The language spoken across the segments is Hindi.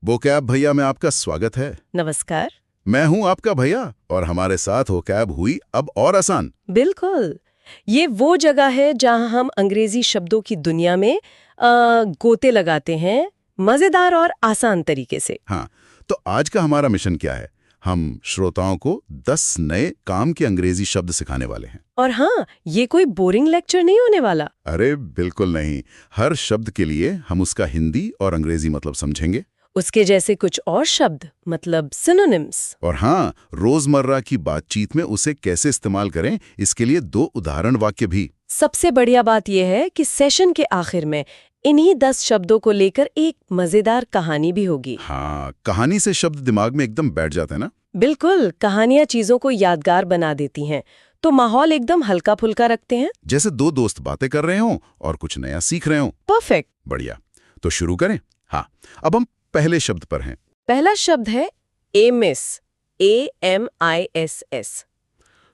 वोकैब भैया में आपका स्वागत है। नमस्कार। मैं हूं आपका भैया और हमारे साथ वोकैब हुई अब और आसान। बिल्कुल। ये वो जगह है जहां हम अंग्रेजी शब्दों की दुनिया में गोते लगाते हैं, मजेदार और आसान तरीके से। हाँ, तो आज का हमारा मिशन क्या है? हम श्रोताओं को 10 नए काम के अंग्रेजी शब्द सिखाने वाले हैं। और हाँ, ये कोई बोरिंग लेक्चर नहीं होने वाला। अरे बिल्कुल नहीं, हर शब्द के लिए हम उसका हिंदी और अंग्रेजी मतलब समझेंगे। उसके जैसे कुछ और शब्द, मतलब सिनोनिम्स। और हाँ, रोजमर्रा की बातचीत में उसे कैसे इस्तेमाल करें, इसके लिए 2 उदाहरण वाक्य भी। सबसे बढ़िया बात यह है कि सेशन के आखिर में इन्हीं 10 शब्दों को लेकर एक मजेदार कहानी भी होगी। हाँ, कहानी से शब्द दिमाग में एकदम बैठ जाते हैं ना। बिल्कुल, कहानियां चीजों को यादगार बना देती हैं, तो माहौल एकदम हल्का फुल्का रखते हैं। जैसे 2 दोस्त बातें कर रहे हों और कुछ नया सीख रहे हों। परफेक्ट। बढ़िया, तो शुरू करें। हाँ, अब हम पहले शब्द पर हैं। पहला शब्द है एमिस, AMISS।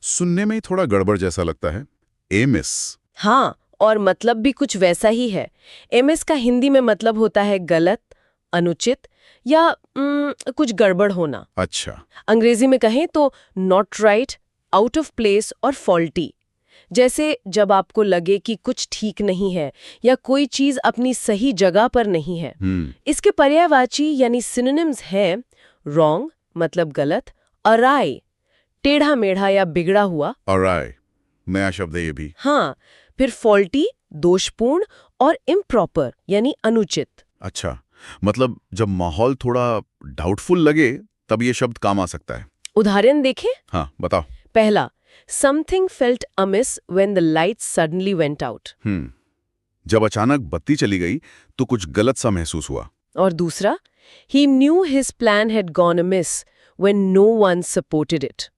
सुनने में ही थोड़ा गड़बड़ जैसा लगता है। एमिस। हाँ, और मतलब भी कुछ वैसा ही है। एमिस का हिंदी में मतलब होता है गलत, अनुचित या कुछ गड़बड़ होना। अच्छा। अंग्रेजी में कहें तो not right, out of place और फॉल्टी। जैसे जब आपको लगे कि कुछ ठीक नहीं है या कोई चीज अपनी सही जगह पर नहीं है। इसके पर्यायवाची यानी सिनोनिम्स हैं रॉन्ग मतलब गलत, अराय टेढ़ा मेढ़ा या बिगड़ा हुआ। ऑलराइट, नया शब्द है ये भी। हाँ, फिर फॉल्टी दोषपूर्ण और इम्प्रॉपर यानी अनुचित। अच्छा, मतलब जब माहौल थोड़ा डाउटफुल लगे तब ये शब्द काम आ सकता है। उदाहरण देखें। हाँ, बताओ। पहला, something felt amiss when the light suddenly went out. जब अचानक बत्ती चली गई तो कुछ गलत सा महसूस हुआ। और दूसरा, he knew his plan had gone amiss when no one supported it.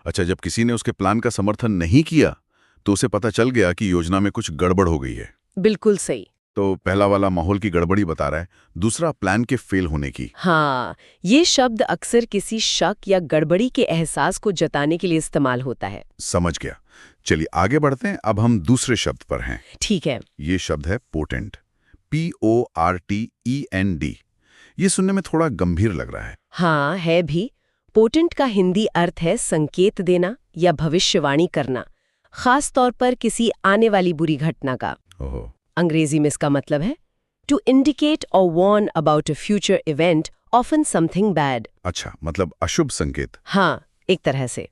अच्छा, जब किसी ने उसके प्लान का समर्थन नहीं किया तो उसे पता चल गया कि योजना में कुछ गड़बड़ हो गई है। बिल्कुल सही। तो पहला वाला माहौल की गड़बड़ी बता रहा है, दूसरा प्लान के फेल होने की। हाँ, ये शब्द अक्सर किसी शक या गड़बड़ी के एहसास को जताने के लिए इस्तेमाल होता है। समझ गया। चलिए आगे बढ़ते हैं। अब हम दूसरे शब्द पर हैं। ठीक है। ये शब्द है पोटेंट, PORTEND। ये सुनने में थोड़ा गंभीर लग रहा है। हाँ, है भी। पोटेंट का हिंदी अर्थ है संकेत देना या भविष्यवाणी करना, खास तौर पर किसी आने वाली बुरी घटना का। ओहो। अंग्रेजी में इसका मतलब है टू इंडिकेट और warn about a future event, often something bad. अच्छा, मतलब अशुभ संकेत। हाँ, एक तरह से।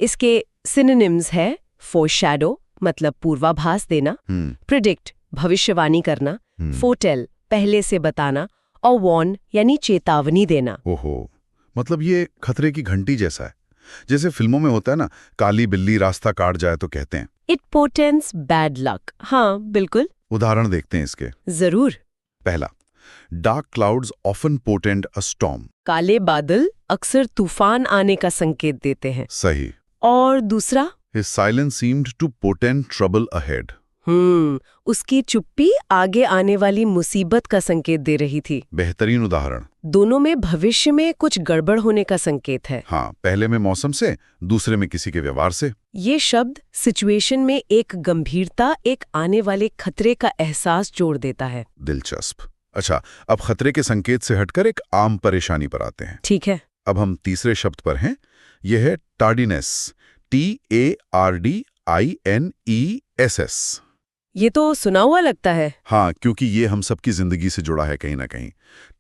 इसके सिनोनिम्स है फोरशैडो मतलब पूर्वाभास देना, प्रिडिक्ट भविष्यवाणी करना, फोटेल पहले से बताना और वॉर्न यानी चेतावनी देना। ओहो, मतलब ये खतरे की घंटी जैसा है। जैसे फिल्मों में होता है ना, काली बिल्ली रास्ता काट जाए तो कहते हैं इट पोटेंस बैड लक। हाँ, बिल्कुल। उदाहरण देखते हैं इसके। जरूर। पहला, डार्क क्लाउड्स ऑफन पोटेंट अ स्टॉर्म। काले बादल अक्सर तूफान आने का संकेत देते हैं। सही। और दूसरा, His silence seemed to portend trouble ahead. उसकी चुप्पी आगे आने वाली मुसीबत का संकेत दे रही थी। बेहतरीन उदाहरण। दोनों में भविष्य में कुछ गड़बड़ होने का संकेत है। हाँ, पहले में मौसम से, दूसरे में किसी के व्यवहार से। ये शब्द सिचुएशन में एक गंभीरता, एक आने वाले खतरे का एहसास जोड़ देता है। दिलचस्प। अच्छा, अब खतरे के संकेत से हटकर एक आम परेशानी पर आते हैं। ठीक है। अब हम तीसरे शब्द पर हैं। यह है टार्डीनेस, TARDINESS। ये तो सुना हुआ लगता है। हाँ, क्योंकि ये हम सबकी जिंदगी से जुड़ा है कहीं ना कहीं।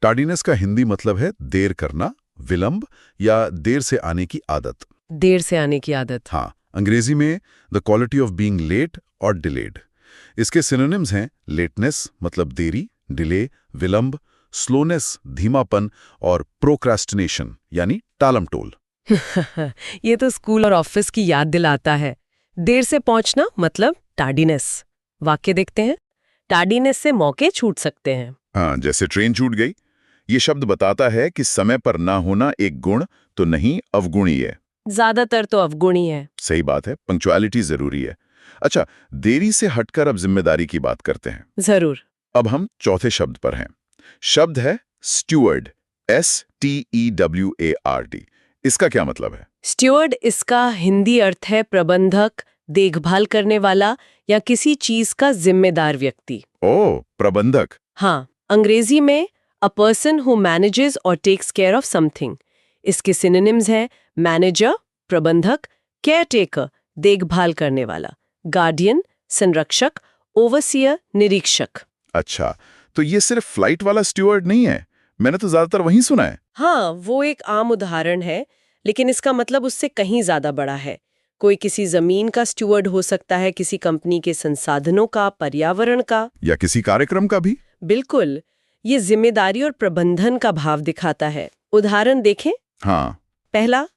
टार्डीनेस का हिंदी मतलब है देर करना, विलंब या देर से आने की आदत। देर से आने की आदत। हाँ, अंग्रेजी में the quality of being late और डिलेड। इसके सिनोनिम्स हैं लेटनेस मतलब देरी, डिले विलंब, स्लोनेस धीमापन और प्रोक्रास्टिनेशन यानी टालमटोल। ये तो स्कूल और ऑफिस की याद दिलाता है। देर से पहुंचना मतलब टार्डीनेस। वाक्य देखते हैं। टार्डीनेस से मौके छूट सकते हैं। हाँ, जैसे ट्रेन छूट गई। ये शब्द बताता है कि समय पर ना होना एक गुण तो नहीं अवगुणी है। ज्यादातर तो अवगुणी है। सही बात है, पंक्चुअलिटी जरूरी है। अच्छा, देरी से हटकर अब जिम्मेदारी की बात करते हैं। जरूर। अब हम चौथे शब्द पर हैं। शब्द है स्टूअर्ड, STEWARD। इसका क्या मतलब है? स्टूअर्ड इसका हिंदी अर्थ है प्रबंधक, देखभाल करने वाला या किसी चीज का जिम्मेदार व्यक्ति। ओह, प्रबंधक। हाँ, अंग्रेजी में अ पर्सन हु मैनेजेस और टेक्स केयर ऑफ समथिंग। इसके सिनोनिम्स हैं मैनेजर प्रबंधक, केयरटेकर देखभाल करने वाला, गार्डियन संरक्षक, ओवरसियर निरीक्षक। अच्छा, तो ये सिर्फ फ्लाइट वाला स्टूअर्ड नहीं है, मैंने तो ज्यादातर वही सुना है। हाँ, वो एक आम उदाहरण है, लेकिन इसका मतलब उससे कहीं ज्यादा बड़ा है। कोई किसी जमीन का स्टूअर्ड हो सकता है, किसी कंपनी के संसाधनों का, पर्यावरण का, या किसी कार्यक्रम का भी। बिल्कुल। ये जिम्मेदारी और प्रबंधन का भाव दिखाता है। उदाहरण देखें। हाँ। पहला,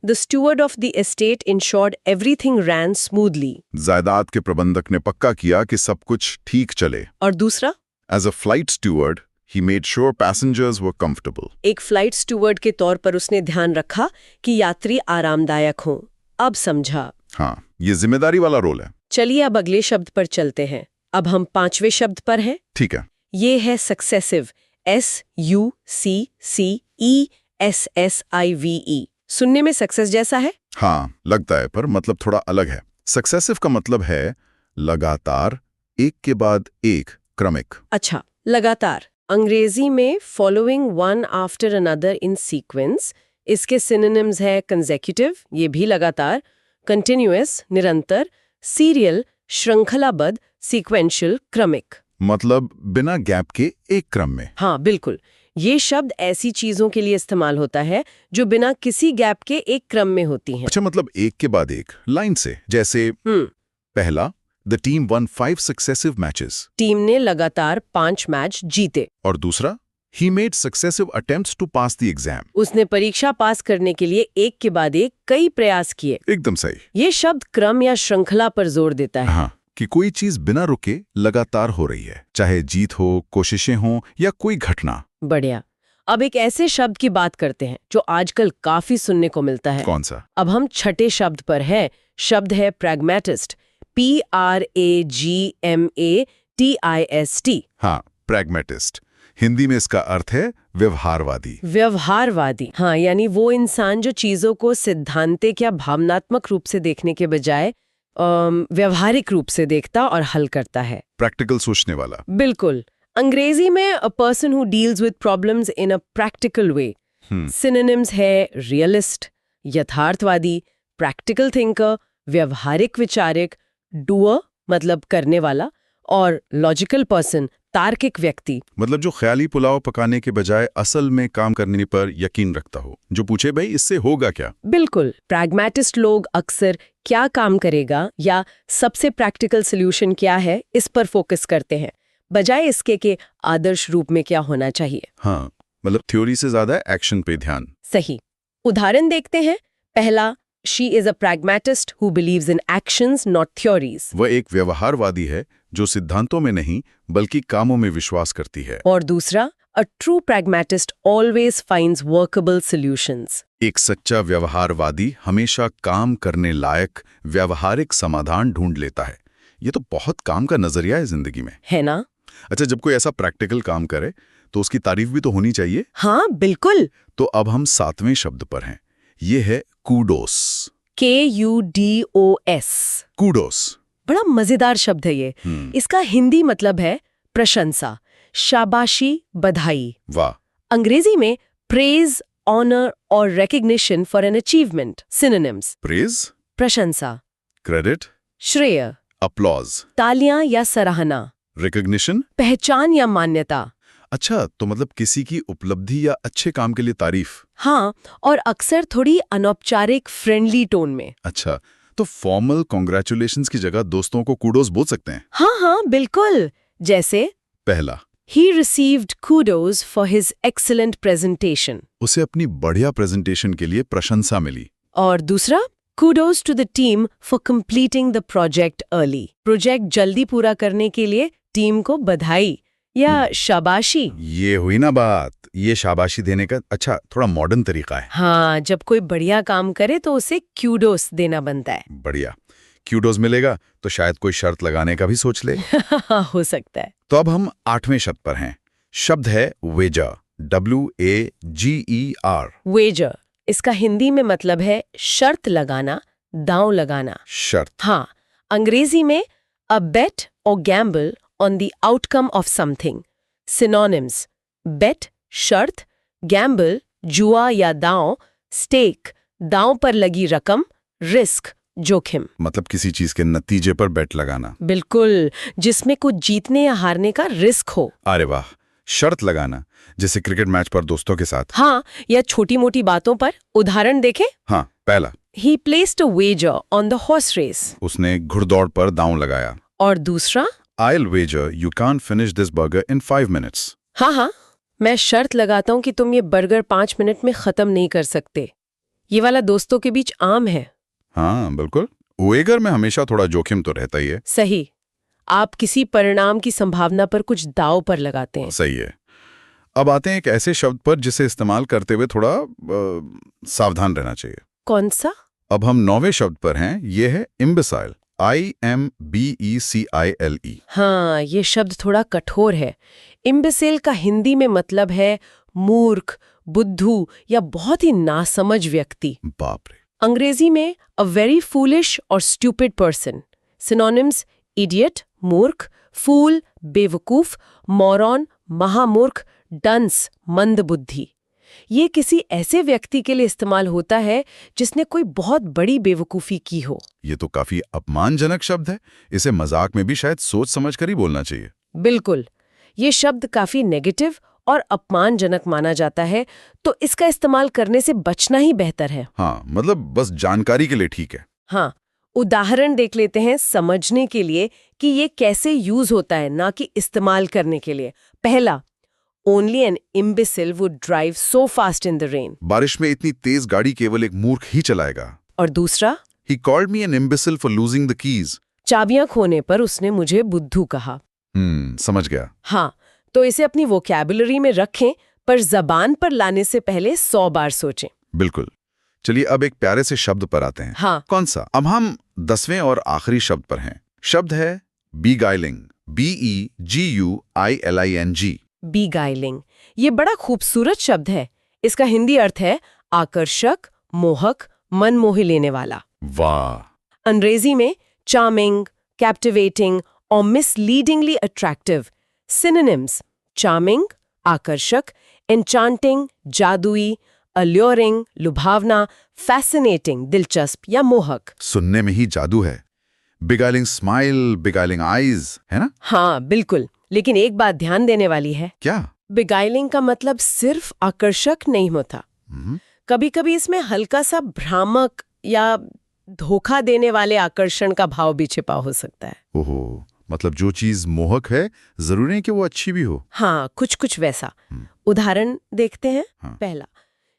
the steward of the estate ensured everything ran smoothly. जायदाद के प्रबंधक ने पक्का किया कि सब कुछ ठीक चले। और दूसरा, as a flight steward he made sure passengers were comfortable. एक फ्लाइट स्टूअर्ड के तौर पर उसने ध्यान रखा कि यात्री आरामदायक हों। अब समझा। हाँ, ये जिम्मेदारी वाला रोल है। चलिए अब अगले शब्द पर चलते हैं। अब हम 5वें शब्द पर हैं। ठीक है। ये है सक्सेसिव, SUCCESSIVE। सुनने में सक्सेस जैसा है। हाँ, लगता है, पर मतलब थोड़ा अलग है। सक्सेसिव का मतलब है लगातार, एक के बाद एक, क्रमिक। अच्छा, लगातार। अंग्रेजी में following one after another in sequence. इसके सिनोनिम्स है कंसेक्यूटिव, ये भी लगातार, कंटिन्यूअस निरंतर, सीरियल श्रृंखलाबद्ध, सीक्वेंशियल क्रमिक। मतलब बिना गैप के एक क्रम में। हाँ बिल्कुल। ये शब्द ऐसी चीजों के लिए इस्तेमाल होता है जो बिना किसी गैप के एक क्रम में होती हैं। अच्छा, मतलब एक के बाद एक लाइन से। जैसे पहला, the team one 5 successive matches. Team ने लगातार 5 मैच जीते। और दूसरा, he made successive attempts to pass the exam. उसने परीक्षा पास करने के लिए एक के बाद एक कई प्रयास किए। एकदम सही। ये शब्द क्रम या श्रृंखला पर जोर देता है। हाँ, कि कोई चीज बिना रुके लगातार हो रही है, चाहे जीत हो, कोशिशें हों या कोई घटना। बढ़िया। अब एक ऐसे शब्द की बात करते हैं जो आजकल काफी सुनने को मिलता है। कौन सा? अब हम छठे शब्द पर है। शब्द है प्रैग्मेटिस्ट, PRAGMATIST। हाँ, प्रैग्मेटिस्ट। हिंदी में इसका अर्थ है व्यवहारवादी। व्यवहारवादी, हाँ, यानी वो इंसान जो चीजों को सिद्धांतिक या भावनात्मक रूप से देखने के बजाय व्यवहारिक रूप से देखता और हल करता है। प्रैक्टिकल सोचने वाला। बिल्कुल। अंग्रेजी में a person who deals with problems in a practical way. Synonyms है रियलिस्ट यथार्थवादी, प्रैक्टिकल थिंकर व्यवहारिक विचारक, डूअर मतलब करने वाला, और लॉजिकल पर्सन तार्किक व्यक्ति। मतलब जो ख्याली पुलाव पकाने के बजाय असल में काम करने पर यकीन रखता हो, जो पूछे भाई इससे होगा क्या। बिल्कुल। प्रैग्मेटिस्ट लोग अक्सर क्या काम करेगा या सबसे प्रैक्टिकल सॉल्यूशन क्या है इस पर फोकस करते हैं, बजाय इसके कि आदर्श रूप में क्या होना चाहिए। हाँ, मतलब थ्योरी से ज्यादा एक्शन पे ध्यान। सही। उदाहरण देखते हैं। पहला, she is a pragmatist who believes in actions not theories. वह एक व्यवहारवादी है जो सिद्धांतों में नहीं बल्कि कामों में विश्वास करती है। और दूसरा, a true pragmatist always finds workable solutions. एक सच्चा व्यवहारवादी हमेशा काम करने लायक व्यवहारिक समाधान ढूंढ लेता है। ये तो बहुत काम का नजरिया है जिंदगी में, है ना। अच्छा, जब कोई ऐसा प्रैक्टिकल काम करे तो उसकी तारीफ भी तो होनी चाहिए। हाँ बिल्कुल। तो अब हम 7वें शब्द पर हैं। ये है कूडोस। KUDOS। कूडोस। बड़ा मजेदार शब्द है ये। इसका हिंदी मतलब है प्रशंसा, शाबाशी, बधाई। वाह। अंग्रेजी में प्रेज, ऑनर और recognition for an achievement. Synonyms: praise, प्रशंसा, क्रेडिट, श्रेय, अपलॉज, तालियां या सराहना, रिकग्निशन, पहचान या मान्यता। अच्छा, तो मतलब किसी की उपलब्धि या अच्छे काम के लिए तारीफ। हाँ, और अक्सर थोड़ी अनौपचारिक फ्रेंडली टोन में। अच्छा, तो फॉर्मल कॉन्ग्रेचुलेशंस की जगह दोस्तों को कूडोस बोल सकते हैं। हाँ हाँ बिल्कुल। जैसे पहला, He received kudos for his excellent presentation. उसे अपनी बढ़िया प्रेजेंटेशन के लिए प्रशंसा मिली। और दूसरा, kudos to the team for completing the project early. Project जल्दी पूरा करने के लिए टीम को बधाई या शाबाशी। ये हुई ना बात। ये शाबाशी देने का अच्छा थोड़ा मॉडर्न तरीका है। हाँ, जब कोई बढ़िया काम करे तो उसे क्यूडोस देना बनता है। बढ़िया। क्यूडोस मिलेगा तो शायद कोई शर्त लगाने का भी सोच ले। हो सकता है। तो अब हम 8वें शब्द पर हैं। शब्द है वेजर, WAGER। वेजर। इसका हिंदी में मतलब है शर्त लगाना, दांव लगाना। शर्त। हाँ, अंग्रेजी में a bet or gamble on the outcome of something. Synonyms: bet शर्त, गैम्बल, जुआ या दांव, स्टेक, दांव पर लगी रकम, रिस्क, जोखिम। मतलब किसी चीज के नतीजे पर बेट लगाना। बिल्कुल, जिसमें कुछ जीतने या हारने का रिस्क हो। अरे वाह। शर्त लगाना, जैसे क्रिकेट मैच पर दोस्तों के साथ। हाँ, या छोटी मोटी बातों पर। उदाहरण देखें। हाँ, पहला, He placed a wager on the horse race. उसने घुड़दौड़ पर दांव लगाया। और दूसरा, I'll wager you can't finish this burger in 5 minutes. हाँ, मैं शर्त लगाता हूँ कि तुम ये बर्गर 5 मिनट में खत्म नहीं कर सकते। ये वाला दोस्तों के बीच आम है। हाँ, बिल्कुल। वेगर में हमेशा थोड़ा जोखिम तो रहता ही है। सही। आप किसी परिणाम की संभावना पर कुछ दांव पर लगाते हैं। सही है। अब आते हैं एक ऐसे शब्द पर जिसे इस्तेमाल करते हुए थोड़ा सावधान रहना चाहिए। कौन सा? अब हम 9वें शब्द पर हैं। ये है इम्बेसाइल। IMBECILE। हाँ, ये शब्द थोड़ा कठोर है। इम्बेसिल का हिंदी में मतलब है मूर्ख, बुद्धू या बहुत ही नासमझ व्यक्ति। बाप रे। अंग्रेजी में अ वेरी फूलिश और स्टूपिड पर्सन। सिनोनिम्स इडियट मूर्ख, फूल बेवकूफ, मॉरॉन महामूर्ख, डंस मंदबुद्धि। ये किसी ऐसे व्यक्ति के लिए इस्तेमाल होता है जिसने कोई बहुत बड़ी बेवकूफ़ी की हो। ये तो काफी अपमानजनक शब्द है। इसे मजाक में भी शायद सोच समझ कर ही बोलना चाहिए। बिल्कुल, ये शब्द काफी नेगेटिव और अपमानजनक माना जाता है, तो इसका इस्तेमाल करने से बचना ही बेहतर है। हाँ, मतलब बस जानकारी के लिए ठीक है। हाँ, उदाहरण देख लेते हैं समझने के लिए कि ये कैसे यूज होता है, ना कि इस्तेमाल करने के लिए। पहला, Only an imbecile would drive so fast in the rain. बारिश में इतनी तेज गाड़ी केवल एक मूर्ख ही चलाएगा। और दूसरा, He called me an imbecile for losing the keys. चाबियां खोने पर उसने मुझे बुद्धू कहा। समझ गया। हाँ, तो इसे अपनी वोकैबुलरी में रखें, पर जबान पर लाने से पहले 100 बार सोचें। बिल्कुल। चलिए अब एक प्यारे से शब्द पर आते हैं। हाँ। कौन सा? अब हम 10वें और आखिरी शब्द पर हैं। शब्द है beguiling। BEGUILING। beguiling। ये बड़ा खूबसूरत शब्द है। इसका हिंदी अर्थ है आकर्षक, मोहक, मन मोह लेने वाला। वाह। अंग्रेजी में चार्मिंग, कैप्टिवेटिंग और मिसलीडिंगली अट्रैक्टिव। सिनोनिम्स चार्मिंग आकर्षक, एन्चांटिंग जादुई, अल्योरिंग लुभावना, फैसिनेटिंग दिलचस्प या मोहक। सुनने में ही जादू है। beguiling smile, beguiling eyes, है ना? हाँ बिल्कुल, लेकिन एक बात ध्यान देने वाली है। क्या? beguiling का मतलब सिर्फ आकर्षक नहीं होता। कभी कभी इसमें हल्का सा भ्रामक या धोखा देने वाले आकर्षण का भाव भी छिपा हो सकता है। ओहो, मतलब जो चीज मोहक है जरूरी नहीं कि वो अच्छी भी हो। हाँ, कुछ कुछ वैसा। उदाहरण देखते हैं। हाँ। पहला,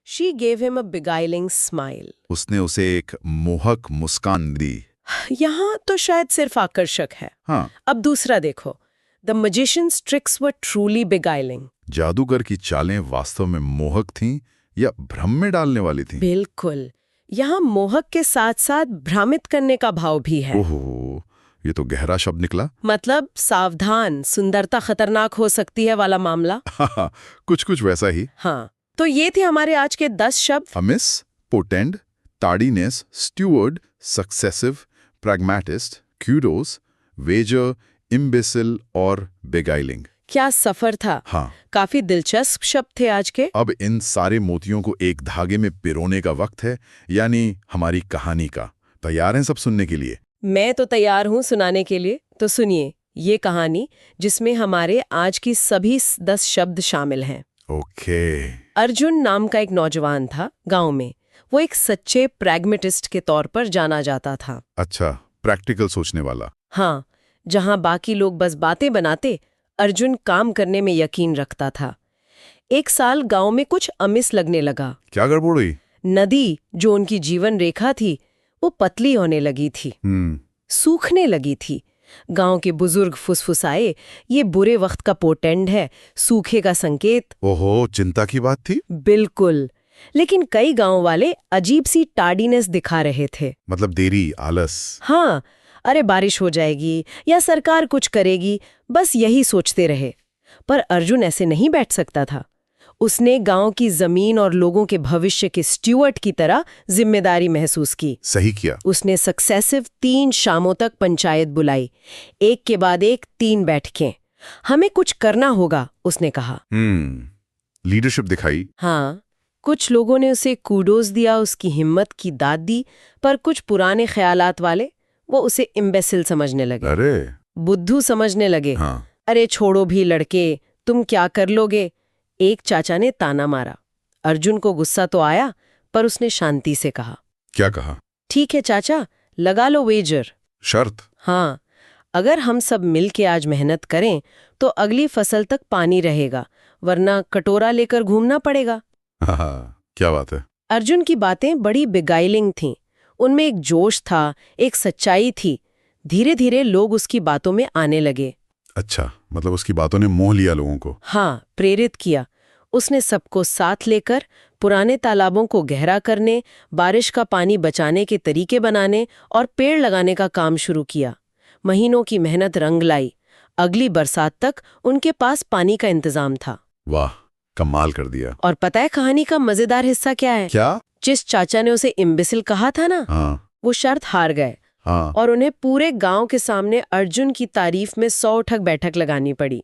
She gave him a beguiling smile. उसने उसे एक मोहक मुस्कान दी। यहाँ तो शायद सिर्फ आकर्षक है। हाँ। अब दूसरा देखो, The magician's tricks were truly beguiling. जादूगर की चालें वास्तव में मोहक थीं या भ्रम में डालने वाली थीं? बिल्कुल, यहाँ मोहक के साथ साथ भ्रमित करने का भाव भी है। ओहो, ये तो गहरा शब्द निकला। मतलब सावधान, सुंदरता खतरनाक हो सकती है वाला मामला। हाँ, कुछ वैसा ही। हाँ, तो ये थे हमारे आज के 10 शब्द। Amiss, portend, tardiness, steward, successive, pragmatist, kudos, wager, imbecile और बेगाइलिंग। क्या सफर था। हाँ। काफी दिलचस्प शब्द थे आज के। अब इन सारे मोतियों को एक धागे में पिरोने का वक्त है, यानी हमारी कहानी का। तैयार हैं सब सुनने के लिए? मैं तो तैयार हूँ सुनाने के लिए। तो सुनिए ये कहानी जिसमें हमारे आज की सभी 10 शब्द शामिल हैं। ओके। अर्जुन नाम का एक नौजवान था गांव में। वो एक सच्चे प्रैग्मेटिस्ट के तौर पर जाना जाता था। अच्छा, प्रैक्टिकल सोचने वाला। हाँ, जहां बाकी लोग बस बातें बनाते, अर्जुन काम करने में यकीन रखता था। एक साल गांव में कुछ अमिस लगने लगा। क्या गड़बड़ हुई? नदी जो उनकी जीवन रेखा थी वो पतली होने लगी थी, सूखने लगी थी। गांव के बुजुर्ग फुसफुसाए, ये बुरे वक्त का पोटेंड है, सूखे का संकेत। ओहो, चिंता की बात थी। बिल्कुल, लेकिन कई गांव वाले अजीब सी टार्डीनेस दिखा रहे थे। मतलब देरी, आलस। हाँ, अरे बारिश हो जाएगी या सरकार कुछ करेगी, बस यही सोचते रहे। पर अर्जुन ऐसे नहीं बैठ सकता था। उसने गांव की जमीन और लोगों के भविष्य के स्टूवर्ड की तरह जिम्मेदारी महसूस की। सही किया। उसने सक्सेसिव 3 शामों तक पंचायत बुलाई, एक के बाद एक 3 बैठकें। हमें कुछ करना होगा, उसने कहा। लीडरशिप दिखाई। हाँ, कुछ लोगों ने उसे कूडोज दिया, उसकी हिम्मत की दाद दी, पर कुछ पुराने ख्यालात वाले वो उसे इम्बेसिल समझने लगे, अरे बुद्धू समझने लगे। हाँ। अरे छोड़ो भी लड़के, तुम क्या कर लोगे। एक चाचा ने ताना मारा। अर्जुन को गुस्सा तो आया, पर उसने शांति से कहा, क्या कहा? ठीक है चाचा, लगा लो वेजर। शर्त? हाँ, अगर हम सब मिल के आज मेहनत करें तो अगली फसल तक पानी रहेगा, वरना कटोरा लेकर घूमना पड़ेगा। हाँ, क्या बात है। अर्जुन की बातें बड़ी बेगाइलिंग थीं। उनमें एक जोश था, एक सच्चाई थी। धीरे धीरे लोग उसकी बातों में आने लगे। अच्छा, मतलब उसकी बातों ने मोह लिया लोगों को। हाँ, प्रेरित किया। उसने सबको साथ लेकर पुराने तालाबों को गहरा करने, बारिश का पानी बचाने के तरीके बनाने और पेड़ लगाने का काम शुरू किया। महीनों की मेहनत रंग लाई। अगली बरसात तक उनके पास पानी का इंतजाम था। वाह, कमाल कर दिया। और पता है कहानी का मजेदार हिस्सा क्या है? क्या? जिस चाचा ने उसे इम्बिसिल कहा था ना, हाँ। वो शर्त हार गए। हाँ। और उन्हें पूरे गांव के सामने अर्जुन की तारीफ में 100 उठक बैठक लगानी पड़ी।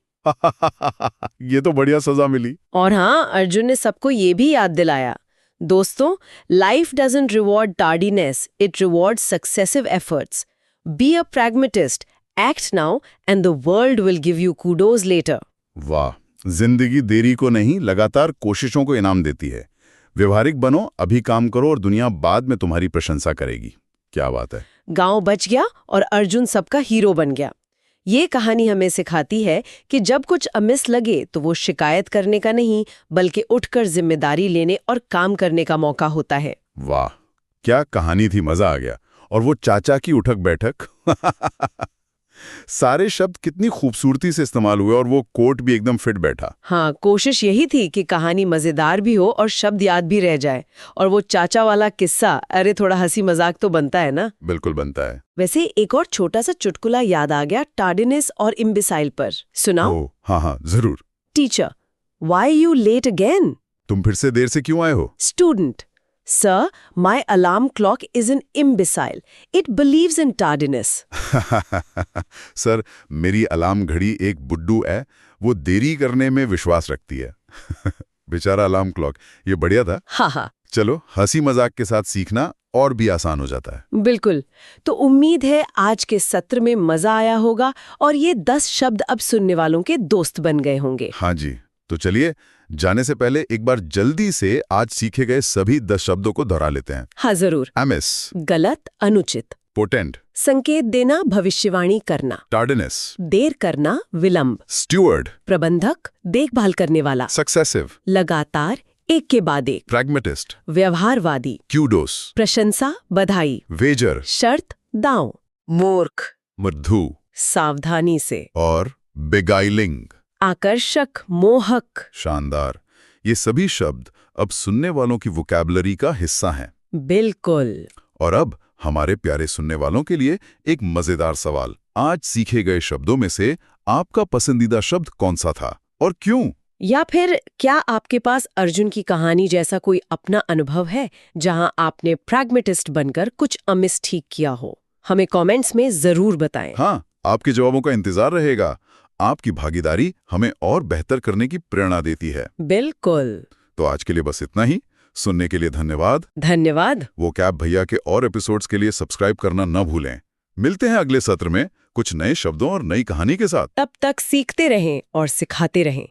ये तो बढ़िया सजा मिली। और हाँ, अर्जुन ने सबको ये भी याद दिलाया, दोस्तों, life doesn't reward tardiness, it rewards successive efforts. Be a pragmatist, act now and the world will give you kudos later. वाह, जिंदगी देरी को नहीं, लगातार कोशिशों को इनाम देती है। व्यवहारिक बनो, अभी काम करो और दुनिया बाद में तुम्हारी प्रशंसा करेगी। क्या बात है। गांव बच गया और अर्जुन सबका हीरो बन गया। ये कहानी हमें सिखाती है कि जब कुछ अमिस लगे तो वो शिकायत करने का नहीं, बल्कि उठकर जिम्मेदारी लेने और काम करने का मौका होता है। वाह, क्या कहानी थी, मजा आ गया। और वो चाचा की उठक बैठक सारे शब्द कितनी खूबसूरती से इस्तेमाल हुए और वो कोट भी एकदम फिट बैठा। हाँ, कोशिश यही थी कि कहानी मजेदार भी हो और शब्द याद भी रह जाए। और वो चाचा वाला किस्सा, अरे थोड़ा हंसी मजाक तो बनता है ना। बिल्कुल बनता है। वैसे एक और छोटा सा चुटकुला याद आ गया टार्डिनेस और इम्बिसाइल पर। सुनाओ? हाँ, जरूर। Teacher, why you let again? तुम फिर से देर से क्यों आए हो? Student, Sir, my alarm clock is an imbecile. It believes in tardiness. Sir, मेरी अलार्म घड़ी एक बुड्ढू है, वो देरी करने में विश्वास रखती है। बेचारा अलार्म क्लॉक। ये बढ़िया था। हाँ। चलो, हंसी मजाक के साथ सीखना और भी आसान हो जाता है। बिल्कुल। तो उम्मीद है आज के सत्र में मजा आया होगा और ये 10 शब्द अब सुनने वालों के दोस्त बन गए होंगे। हाँ जी, तो चलिए जाने से पहले एक बार जल्दी से आज सीखे गए सभी 10 शब्दों को दोहरा लेते हैं। हाँ जरूर। एमिस, गलत, अनुचित। पोटेंट, संकेत देना, भविष्यवाणी करना। टार्डिनेस, देर करना, विलंब। स्टूअर्ड, प्रबंधक, देखभाल करने वाला। सक्सेसिव, लगातार, एक के बाद एक। प्रैग्मेटिस्ट, व्यवहारवादी। क्यूडोस, प्रशंसा, बधाई। वेजर, शर्त, दांव। मूर्ख, मृदु, सावधानी से। और बेगाइलिंग, आकर्षक, मोहक। शानदार। ये सभी शब्द अब सुनने वालों की वोकैबुलरी का हिस्सा हैं। बिल्कुल। और अब हमारे प्यारे सुनने वालों के लिए एक मजेदार सवाल। आज सीखे गए शब्दों में से आपका पसंदीदा शब्द कौन सा था और क्यों? या फिर क्या आपके पास अर्जुन की कहानी जैसा कोई अपना अनुभव है जहां आपने प्रैग्मेटिस्ट बनकर कुछ अमिस ठीक किया हो? हमें कमेंट्स में जरूर बताएं। हाँ, आपके जवाबों का इंतजार रहेगा। आपकी भागीदारी हमें और बेहतर करने की प्रेरणा देती है। बिल्कुल। तो आज के लिए बस इतना ही। सुनने के लिए धन्यवाद। धन्यवाद। वोकैब भैया के और एपिसोड्स के लिए सब्सक्राइब करना न भूलें। मिलते हैं अगले सत्र में कुछ नए शब्दों और नई कहानी के साथ। तब तक सीखते रहें और सिखाते रहें।